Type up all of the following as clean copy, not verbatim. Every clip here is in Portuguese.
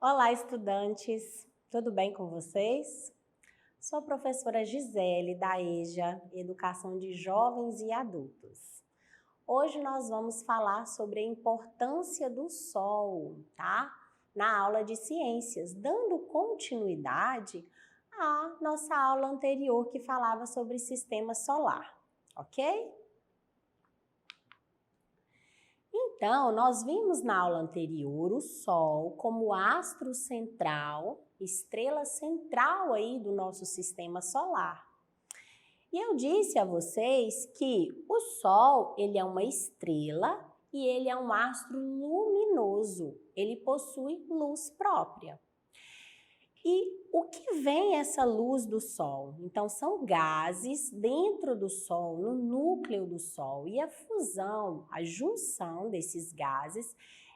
Olá, estudantes! Tudo bem com vocês? Sou a professora Gisele, da EJA, Educação de Jovens e Adultos. Hoje nós vamos falar sobre a importância do Sol, tá? Na aula de Ciências, dando continuidade à nossa aula anterior que falava sobre Sistema Solar, ok? Então, nós vimos na aula anterior o Sol como astro central, estrela central aí do nosso sistema solar. E eu disse a vocês que o Sol, ele é uma estrela e ele é um astro luminoso, ele possui luz própria. E o que vem essa luz do Sol? Então, são gases dentro do Sol, no núcleo do Sol, e a fusão, a junção desses gases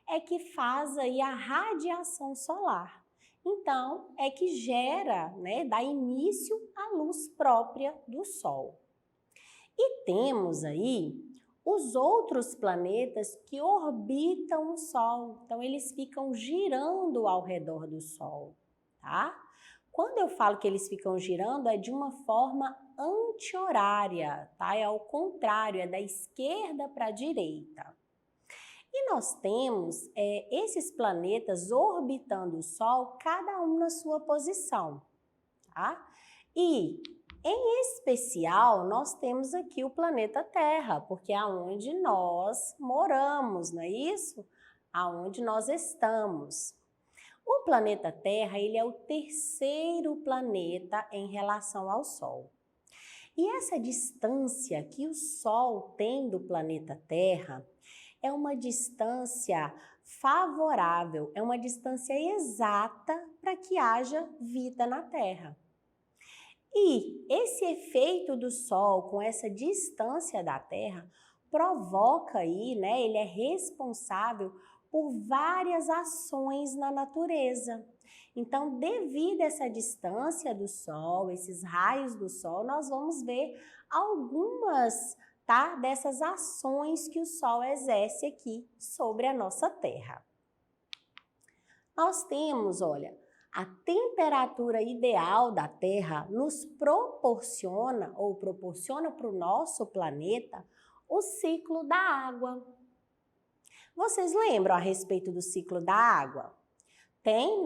é que faz aí a radiação solar. Então, é que gera, dá início à luz própria do Sol. E temos aí os outros planetas que orbitam o Sol, então eles ficam girando ao redor do Sol. Tá? Quando eu falo que eles ficam girando, é de uma forma anti-horária, tá? É ao contrário, é da esquerda para a direita. E nós temos esses planetas orbitando o Sol, cada um na sua posição, tá? E, em especial, nós temos aqui o planeta Terra, porque é onde nós moramos, não é isso? Aonde nós estamos. O planeta Terra, ele é o terceiro planeta em relação ao Sol. E essa distância que o Sol tem do planeta Terra é uma distância favorável, é uma distância exata para que haja vida na Terra. E esse efeito do Sol com essa distância da Terra provoca aí, ele é responsável por várias ações na natureza. Então, devido a essa distância do Sol, esses raios do Sol, nós vamos ver algumas, dessas ações que o Sol exerce aqui sobre a nossa Terra. Nós temos, olha, a temperatura ideal da Terra nos proporciona, ou proporciona para o nosso planeta, o ciclo da água. Vocês lembram a respeito do ciclo da água? Tem,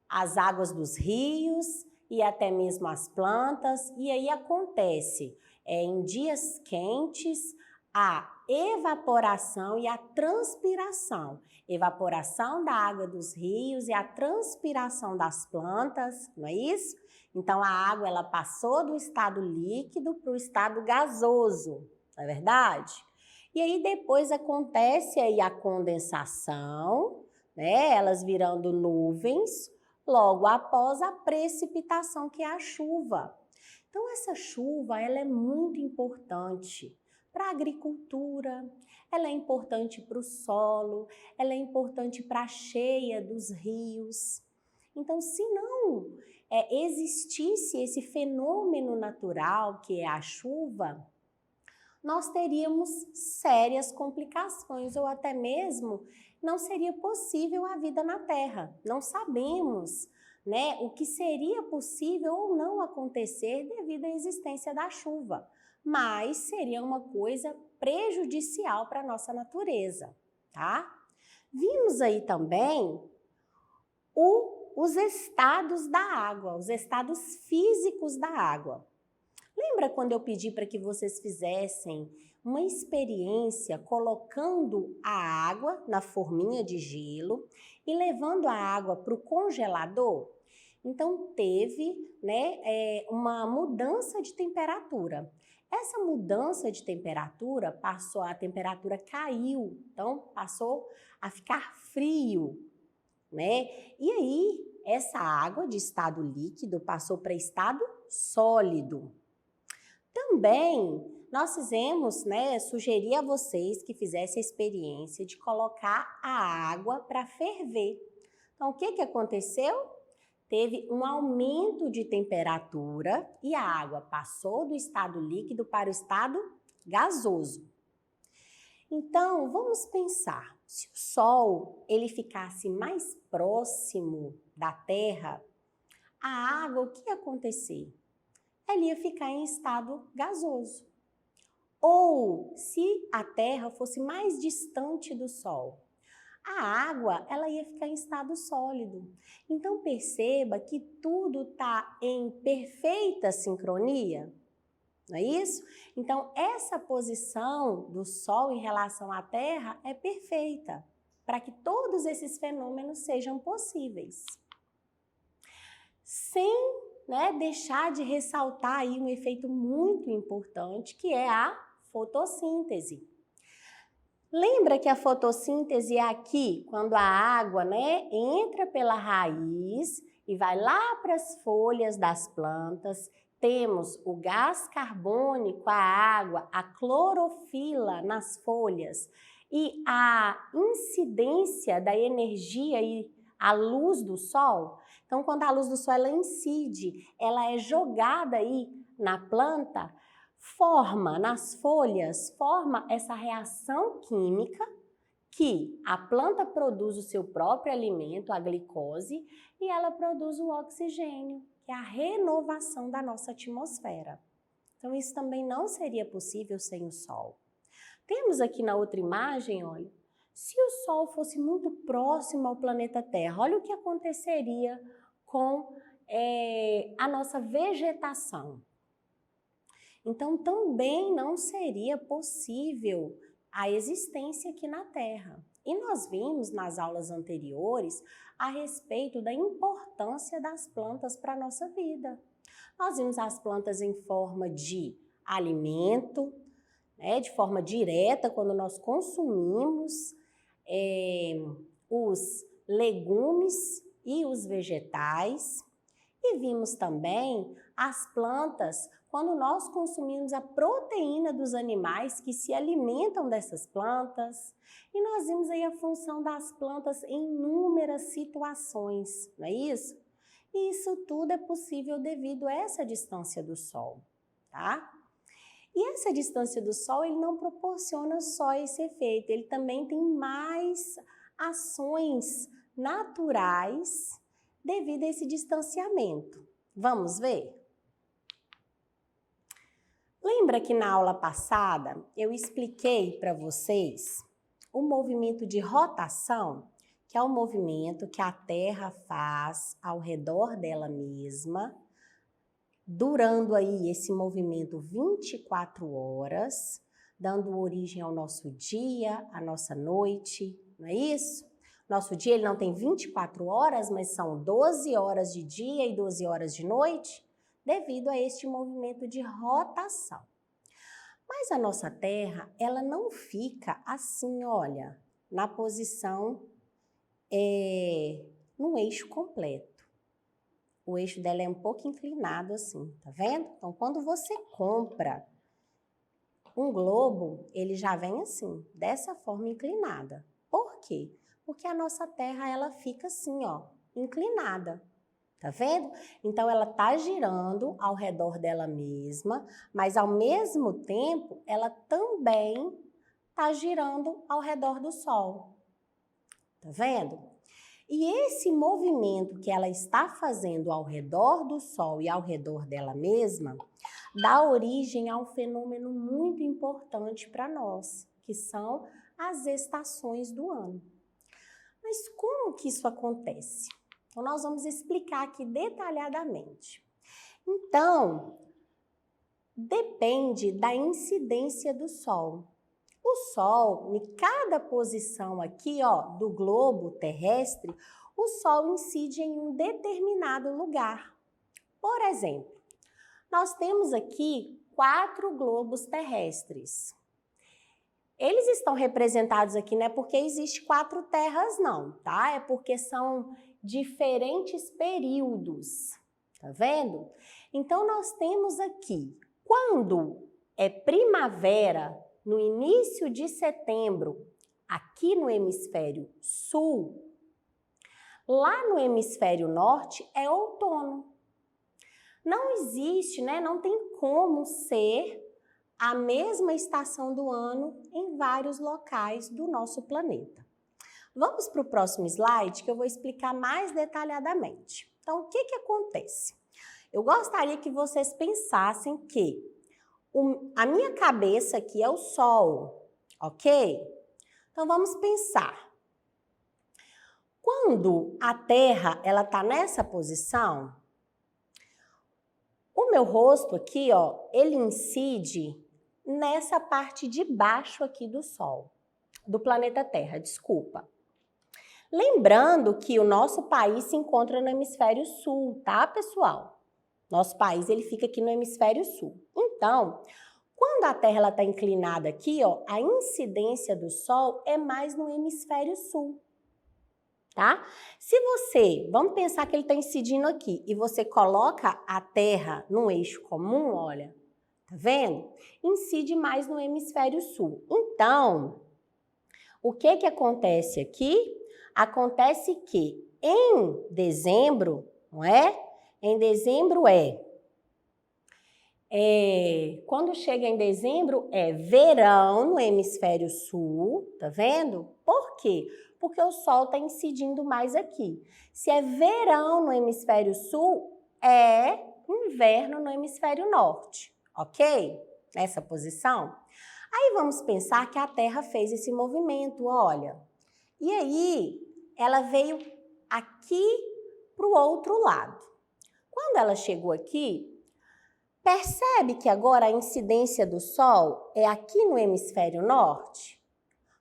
as águas dos rios e até mesmo as plantas, e aí acontece, em dias quentes, a evaporação e a transpiração. Evaporação da água dos rios e a transpiração das plantas, não é isso? Então, a água, ela passou do estado líquido para o estado gasoso, não é verdade? E aí depois acontece aí a condensação, elas virando nuvens, logo após a precipitação, que é a chuva. Então essa chuva, ela é muito importante para a agricultura, ela é importante para o solo, ela é importante para a cheia dos rios. Então, se não existisse esse fenômeno natural que é a chuva, nós teríamos sérias complicações ou até mesmo não seria possível a vida na Terra. Não sabemos, o que seria possível ou não acontecer devido à existência da chuva, mas seria uma coisa prejudicial para a nossa natureza, tá? Vimos aí também os estados da água, os estados físicos da água. Lembra quando eu pedi para que vocês fizessem uma experiência colocando a água na forminha de gelo e levando a água para o congelador? Então, teve uma mudança de temperatura. Essa mudança de temperatura, a temperatura caiu, então passou a ficar frio, E aí, essa água de estado líquido passou para estado sólido. Também nós fizemos, sugeri a vocês que fizessem a experiência de colocar a água para ferver. Então, o que aconteceu? Teve um aumento de temperatura e a água passou do estado líquido para o estado gasoso. Então, vamos pensar, se o Sol ele ficasse mais próximo da Terra, a água, o que ia acontecer? Ela ia ficar em estado gasoso. Ou se a Terra fosse mais distante do Sol, a água ela ia ficar em estado sólido. Então perceba que tudo está em perfeita sincronia, não é isso? Então essa posição do Sol em relação à Terra é perfeita para que todos esses fenômenos sejam possíveis. Sem deixar de ressaltar aí um efeito muito importante que é a fotossíntese. Lembra que a fotossíntese é aqui, quando a água entra pela raiz e vai lá para as folhas das plantas, temos o gás carbônico, a água, a clorofila nas folhas e a incidência da energia e a luz do sol. Então, quando a luz do sol ela incide, ela é jogada aí na planta, forma nas folhas, forma essa reação química que a planta produz o seu próprio alimento, a glicose, e ela produz o oxigênio, que é a renovação da nossa atmosfera. Então, isso também não seria possível sem o sol. Temos aqui na outra imagem, olha, se o Sol fosse muito próximo ao planeta Terra, olha o que aconteceria com a nossa vegetação. Então, também não seria possível a existência aqui na Terra. E nós vimos nas aulas anteriores a respeito da importância das plantas para a nossa vida. Nós vimos as plantas em forma de alimento, de forma direta, quando nós consumimos os legumes e os vegetais. E vimos também as plantas quando nós consumimos a proteína dos animais que se alimentam dessas plantas. E nós vimos aí a função das plantas em inúmeras situações, não é isso? E isso tudo é possível devido a essa distância do Sol, tá? E essa distância do Sol, ele não proporciona só esse efeito, ele também tem mais ações naturais devido a esse distanciamento. Vamos ver? Lembra que na aula passada eu expliquei para vocês o movimento de rotação, que é o movimento que a Terra faz ao redor dela mesma, durando aí esse movimento 24 horas, dando origem ao nosso dia, à nossa noite, não é isso? Nosso dia ele não tem 24 horas, mas são 12 horas de dia e 12 horas de noite, devido a este movimento de rotação. Mas a nossa Terra, ela não fica assim, olha, na posição, no eixo completo. O eixo dela é um pouco inclinado assim, tá vendo? Então, quando você compra um globo, ele já vem assim, dessa forma inclinada. Por quê? Porque a nossa Terra, ela fica assim, ó, inclinada. Tá vendo? Então, ela tá girando ao redor dela mesma, mas ao mesmo tempo, ela também tá girando ao redor do Sol. Tá vendo? E esse movimento que ela está fazendo ao redor do Sol e ao redor dela mesma, dá origem a um fenômeno muito importante para nós, que são as estações do ano. Mas como que isso acontece? Então, nós vamos explicar aqui detalhadamente. Então, depende da incidência do Sol. O Sol, em cada posição aqui, ó, do globo terrestre, o Sol incide em um determinado lugar. Por exemplo, nós temos aqui 4 globos terrestres. Eles estão representados aqui, não é porque existe 4 terras, não, tá? É porque são diferentes períodos, tá vendo? Então, nós temos aqui, quando é primavera, no início de setembro, aqui no hemisfério sul, lá no hemisfério norte é outono. Não existe, não tem como ser a mesma estação do ano em vários locais do nosso planeta. Vamos para o próximo slide que eu vou explicar mais detalhadamente. Então, o que acontece? Eu gostaria que vocês pensassem que a minha cabeça aqui é o Sol, ok? Então, vamos pensar. Quando a Terra ela está nessa posição, o meu rosto aqui, ó, ele incide nessa parte de baixo aqui do Sol, do planeta Terra, desculpa. Lembrando que o nosso país se encontra no hemisfério sul, tá, pessoal? Nosso país, ele fica aqui no hemisfério sul. Então, quando a Terra está inclinada aqui, ó, a incidência do Sol é mais no hemisfério sul, tá? Se você, vamos pensar que ele está incidindo aqui, e você coloca a Terra num eixo comum, olha, tá vendo? Incide mais no hemisfério sul. Então, o que acontece aqui? Acontece que em dezembro, não é? Em dezembro quando chega em dezembro é verão no hemisfério sul, tá vendo? Por quê? Porque o Sol está incidindo mais aqui. Se é verão no hemisfério sul, é inverno no hemisfério norte, ok? Nessa posição. Aí vamos pensar que a Terra fez esse movimento, olha. E aí, ela veio aqui para o outro lado. Quando ela chegou aqui, percebe que agora a incidência do Sol é aqui no hemisfério norte?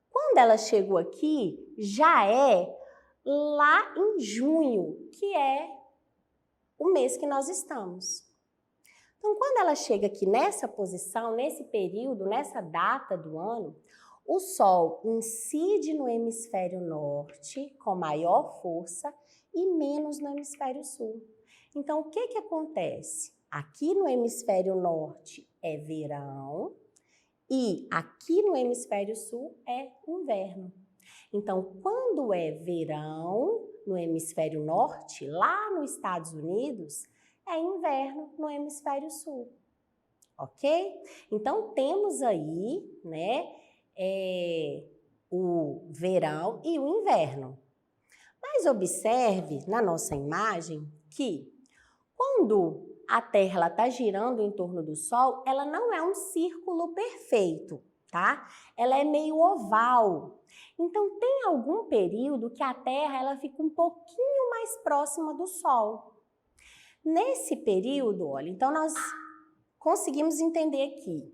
Quando ela chegou aqui, já é lá em junho, que é o mês que nós estamos. Então, quando ela chega aqui nessa posição, nesse período, nessa data do ano, o Sol incide no hemisfério norte com maior força e menos no hemisfério sul. Então, o que acontece? Aqui no hemisfério norte é verão e aqui no hemisfério sul é inverno. Então, quando é verão no hemisfério norte, lá nos Estados Unidos, é inverno no hemisfério sul, ok? Então, temos aí, né, o verão e o inverno. Mas observe na nossa imagem que quando a Terra está girando em torno do Sol, ela não é um círculo perfeito, tá? Ela é meio oval. Então, tem algum período que a Terra ela fica um pouquinho mais próxima do Sol. Nesse período, olha, então nós conseguimos entender aqui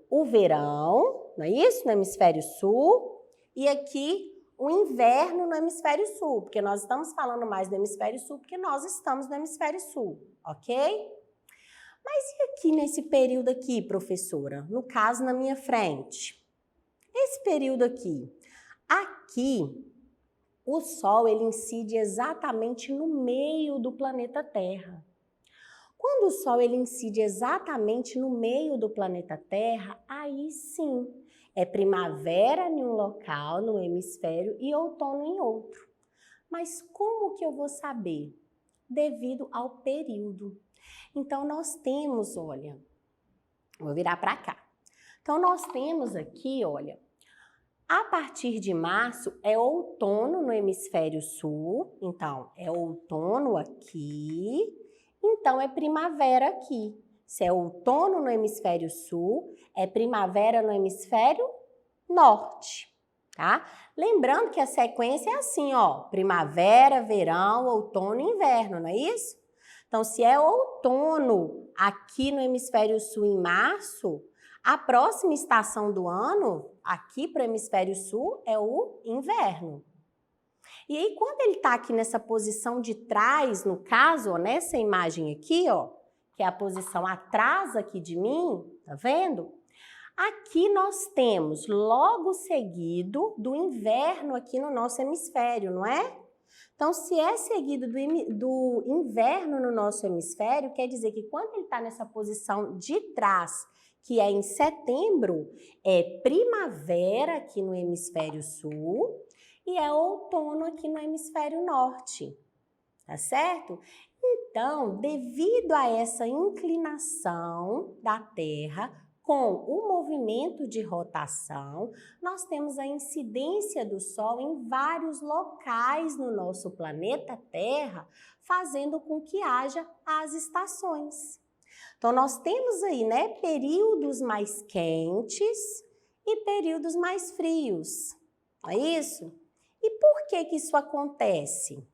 o verão, não é isso? No hemisfério sul, e aqui o inverno no hemisfério sul, porque nós estamos falando mais do hemisfério sul, porque nós estamos no hemisfério sul, ok? Mas e aqui nesse período aqui, professora? No caso, na minha frente. Esse período aqui. Aqui, o Sol, ele incide exatamente no meio do planeta Terra. Quando o Sol ele incide exatamente no meio do planeta Terra, aí sim, é primavera em um local, no hemisfério, e outono em outro. Mas como que eu vou saber? Devido ao período. Então, nós temos, olha, vou virar para cá. Então, nós temos aqui, olha, a partir de março é outono no hemisfério sul, então é outono aqui, então é primavera aqui. Se é outono no hemisfério sul, é primavera no hemisfério norte, tá? Lembrando que a sequência é assim, ó, primavera, verão, outono e inverno, não é isso? Então, se é outono aqui no hemisfério sul em março, a próxima estação do ano, aqui para o hemisfério sul, é o inverno. E aí, quando ele está aqui nessa posição de trás, no caso, ó, nessa imagem aqui, ó, que é a posição atrás aqui de mim, tá vendo? Aqui nós temos logo seguido do inverno aqui no nosso hemisfério, não é? Então, se é seguido do inverno no nosso hemisfério, quer dizer que quando ele está nessa posição de trás, que é em setembro, é primavera aqui no hemisfério sul e é outono aqui no hemisfério norte, tá certo? Então, devido a essa inclinação da Terra com o movimento de rotação, nós temos a incidência do Sol em vários locais no nosso planeta Terra, fazendo com que haja as estações. Então, nós temos aí, né, períodos mais quentes e períodos mais frios, não é isso? E por que que isso acontece?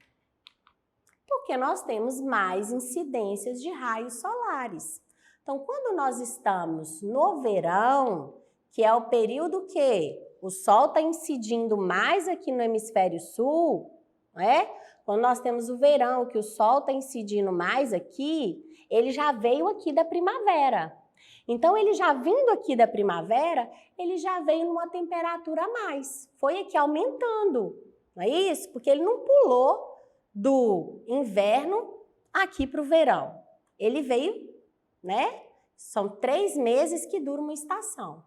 Porque nós temos mais incidências de raios solares. Então, quando nós estamos no verão, que é o período que o Sol está incidindo mais aqui no hemisfério sul, não é? Quando nós temos o verão, que o Sol está incidindo mais aqui, ele já veio aqui da primavera. Então, ele já vindo aqui da primavera, ele já veio numa temperatura a mais. Foi aqui aumentando, não é isso? Porque ele não pulou do inverno aqui para o verão. Ele veio, né? São 3 meses que dura uma estação.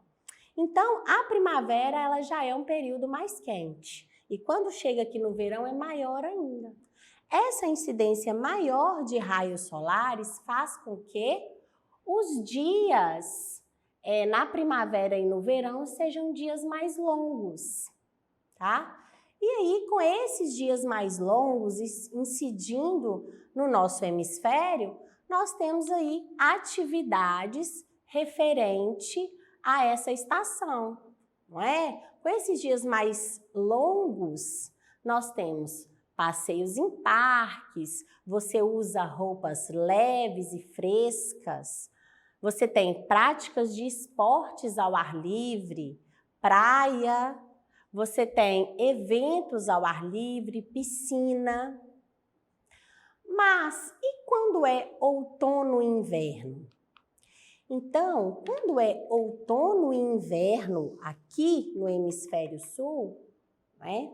Então, a primavera, ela já é um período mais quente. E quando chega aqui no verão, é maior ainda. Essa incidência maior de raios solares faz com que os dias na primavera e no verão sejam dias mais longos, tá? E aí, com esses dias mais longos incidindo no nosso hemisfério, nós temos aí atividades referente a essa estação, não é? Com esses dias mais longos, nós temos passeios em parques, você usa roupas leves e frescas, você tem práticas de esportes ao ar livre, praia, você tem eventos ao ar livre, piscina. Mas e quando é outono e inverno? Então, quando é outono e inverno aqui no hemisfério sul, né?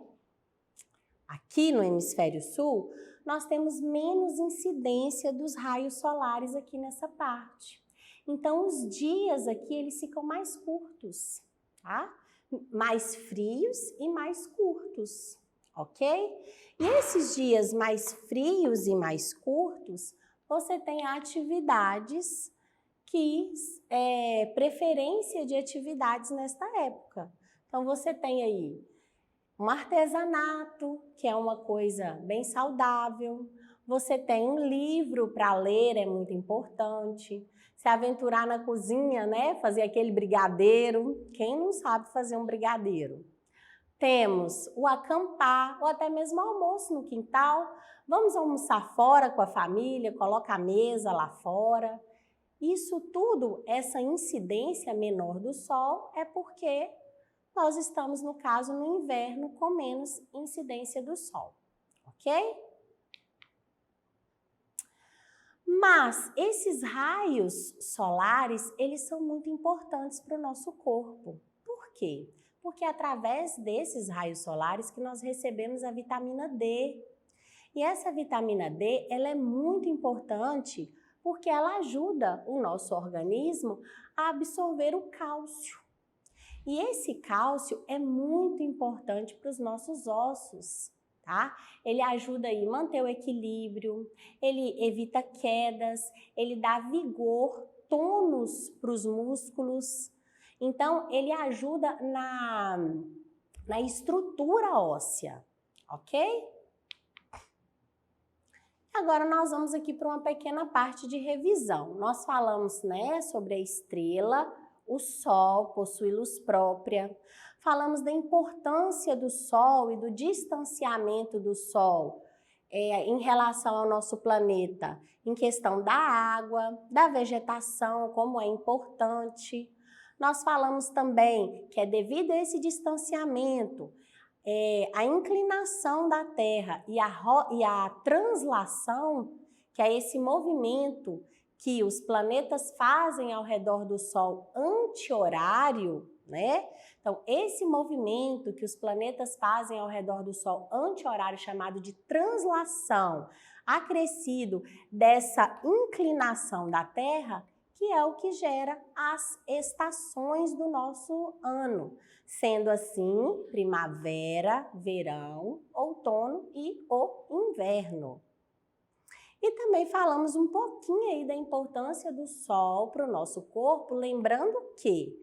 Aqui no hemisfério sul, nós temos menos incidência dos raios solares aqui nessa parte. Então, os dias aqui, eles ficam mais curtos, tá? Mais frios e mais curtos, ok? E esses dias mais frios e mais curtos, você tem atividades que preferência de atividades nesta época. Então, você tem aí um artesanato, que é uma coisa bem saudável. Você tem um livro para ler, é muito importante. Se aventurar na cozinha, né? Fazer aquele brigadeiro. Quem não sabe fazer um brigadeiro? Temos o acampar, ou até mesmo almoço no quintal. Vamos almoçar fora com a família, coloca a mesa lá fora. Isso tudo, essa incidência menor do sol, é porque nós estamos, no caso, no inverno com menos incidência do sol, ok? Mas esses raios solares, eles são muito importantes para o nosso corpo. Por quê? Porque é através desses raios solares que nós recebemos a vitamina D. E essa vitamina D, ela é muito importante porque ela ajuda o nosso organismo a absorver o cálcio. E esse cálcio é muito importante para os nossos ossos, tá? Ele ajuda aí a manter o equilíbrio, ele evita quedas, ele dá vigor, tônus para os músculos. Então, ele ajuda na estrutura óssea, ok? Agora, nós vamos aqui para uma pequena parte de revisão. Nós falamos, né, sobre a estrela. O Sol possui luz própria. Falamos da importância do Sol e do distanciamento do Sol em relação ao nosso planeta, em questão da água, da vegetação, como é importante. Nós falamos também que é devido a esse distanciamento, a inclinação da Terra e a translação, que é esse movimento que os planetas fazem ao redor do Sol anti-horário, né? Então, esse movimento que os planetas fazem ao redor do Sol anti-horário, chamado de translação, acrescido dessa inclinação da Terra, que é o que gera as estações do nosso ano. Sendo assim, primavera, verão, outono e o inverno. E também falamos um pouquinho aí da importância do sol para o nosso corpo, lembrando que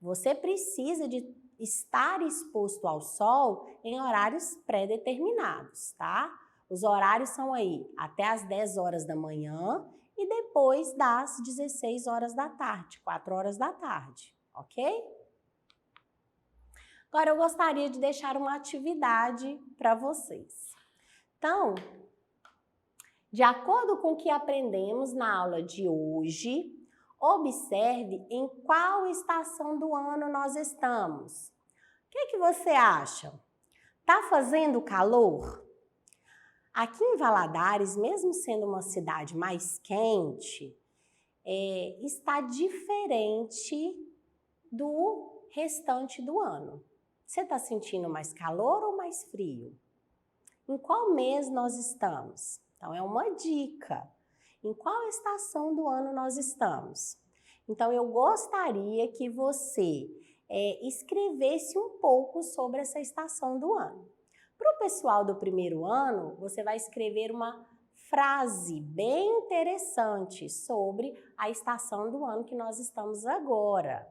você precisa de estar exposto ao sol em horários pré-determinados, tá? Os horários são aí até as 10 horas da manhã e depois das 16 horas da tarde, 4 horas da tarde, ok? Agora eu gostaria de deixar uma atividade para vocês. Então, de acordo com o que aprendemos na aula de hoje, observe em qual estação do ano nós estamos. O que você acha? Tá fazendo calor? Aqui em Valadares, mesmo sendo uma cidade mais quente, está diferente do restante do ano. Você está sentindo mais calor ou mais frio? Em qual mês nós estamos? Então, é uma dica. Em qual estação do ano nós estamos? Então, eu gostaria que você escrevesse um pouco sobre essa estação do ano. Para o pessoal do primeiro ano, você vai escrever uma frase bem interessante sobre a estação do ano que nós estamos agora.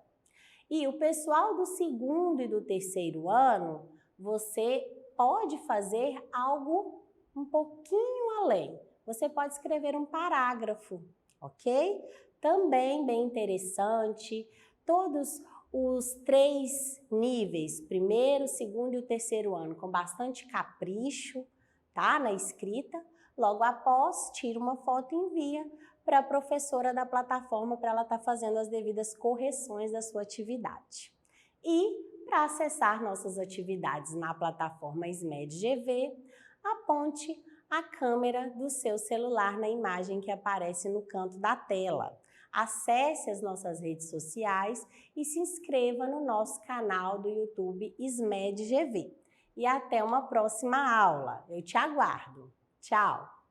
E o pessoal do segundo e do terceiro ano, você pode fazer algo um pouquinho além. Você pode escrever um parágrafo, ok? Também bem interessante. Todos os 3 níveis, primeiro, segundo e o terceiro ano, com bastante capricho, tá? Na escrita. Logo após, tira uma foto e envia para a professora da plataforma para ela estar fazendo as devidas correções da sua atividade. E para acessar nossas atividades na plataforma SMED GV, aponte a câmera do seu celular na imagem que aparece no canto da tela. Acesse as nossas redes sociais e se inscreva no nosso canal do YouTube SMED GV. E até uma próxima aula. Eu te aguardo. Tchau!